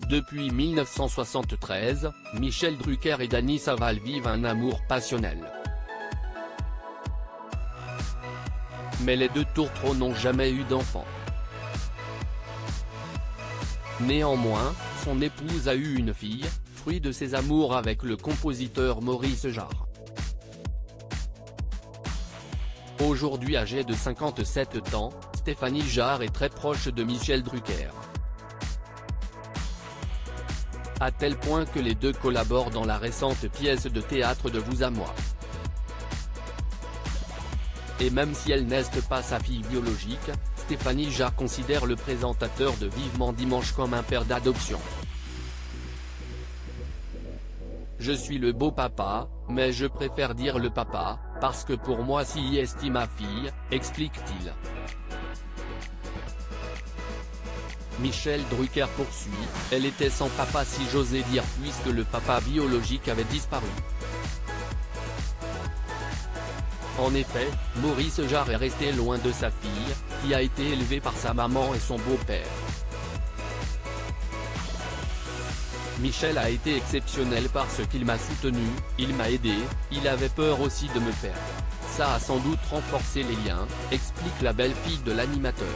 Depuis 1973, Michel Drucker et Dany Saval vivent un amour passionnel. Mais les deux tourtereaux n'ont jamais eu d'enfant. Néanmoins, son épouse a eu une fille, fruit de ses amours avec le compositeur Maurice Jarre. Aujourd'hui âgée de 57 ans, Stéphanie Jarre est très proche de Michel Drucker. À tel point que les deux collaborent dans la récente pièce de théâtre de Vous à moi. Et même si elle n'est pas sa fille biologique, Stéphanie Jarre considère le présentateur de Vivement Dimanche comme un père d'adoption. Je suis le beau papa, mais je préfère dire le papa, parce que pour moi si est ma fille, explique-t-il. Michel Drucker poursuit, elle était sans papa si j'osais dire puisque le papa biologique avait disparu. En effet, Maurice Jarre est resté loin de sa fille, qui a été élevée par sa maman et son beau-père. Michel a été exceptionnel parce qu'il m'a soutenu, il m'a aidé, il avait peur aussi de me perdre. Ça a sans doute renforcé les liens, explique la belle-fille de l'animateur.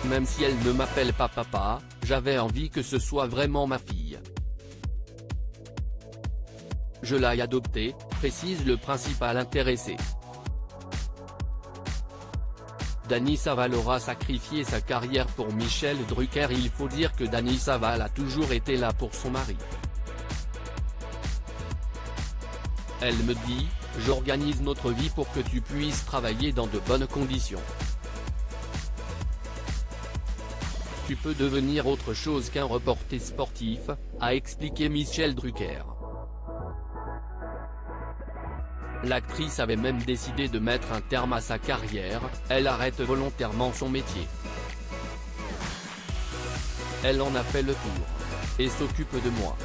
Même si elle ne m'appelle pas papa, j'avais envie que ce soit vraiment ma fille. Je l'ai adoptée, précise le principal intéressé. Dany Saval aura sacrifié sa carrière pour Michel Drucker. Il faut dire que Dany Saval a toujours été là pour son mari. Elle me dit, j'organise notre vie pour que tu puisses travailler dans de bonnes conditions. Tu peux devenir autre chose qu'un reporter sportif, a expliqué Michel Drucker. L'actrice avait même décidé de mettre un terme à sa carrière, elle arrête volontairement son métier. Elle en a fait le tour. Et s'occupe de moi.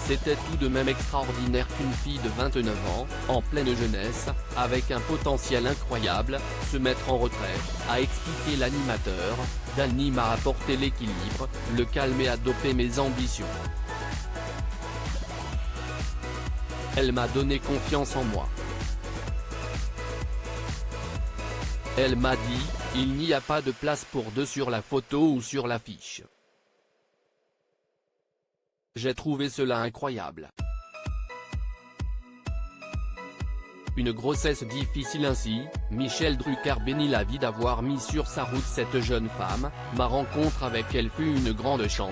C'était tout de même extraordinaire qu'une fille de 29 ans, en pleine jeunesse, avec un potentiel incroyable, se mette en retrait, a expliqué l'animateur. Dany m'a apporté l'équilibre, le calme et a dopé mes ambitions. Elle m'a donné confiance en moi. Elle m'a dit, il n'y a pas de place pour deux sur la photo ou sur l'affiche. J'ai trouvé cela incroyable. Une grossesse difficile ainsi, Michel Drucker bénit la vie d'avoir mis sur sa route cette jeune femme, ma rencontre avec elle fut une grande chance.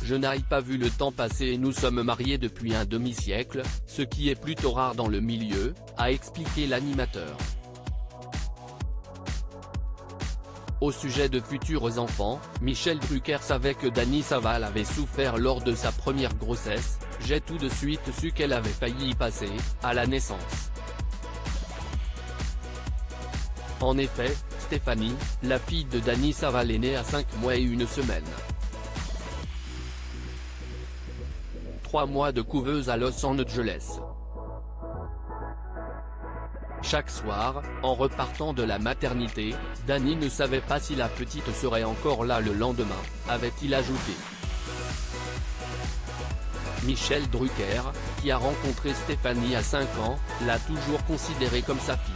Je n'ai pas vu le temps passer et nous sommes mariés depuis un demi-siècle, ce qui est plutôt rare dans le milieu, a expliqué l'animateur. Au sujet de futurs enfants, Michel Drucker savait que Dany Saval avait souffert lors de sa première grossesse, j'ai tout de suite su qu'elle avait failli y passer, à la naissance. En effet, Stéphanie, la fille de Dany Saval est née à 5 mois et 1 semaine. 3 mois de couveuse à Los Angeles. Chaque soir, en repartant de la maternité, Dany ne savait pas si la petite serait encore là le lendemain, avait-il ajouté. Michel Drucker, qui a rencontré Stéphanie à 5 ans, l'a toujours considérée comme sa fille.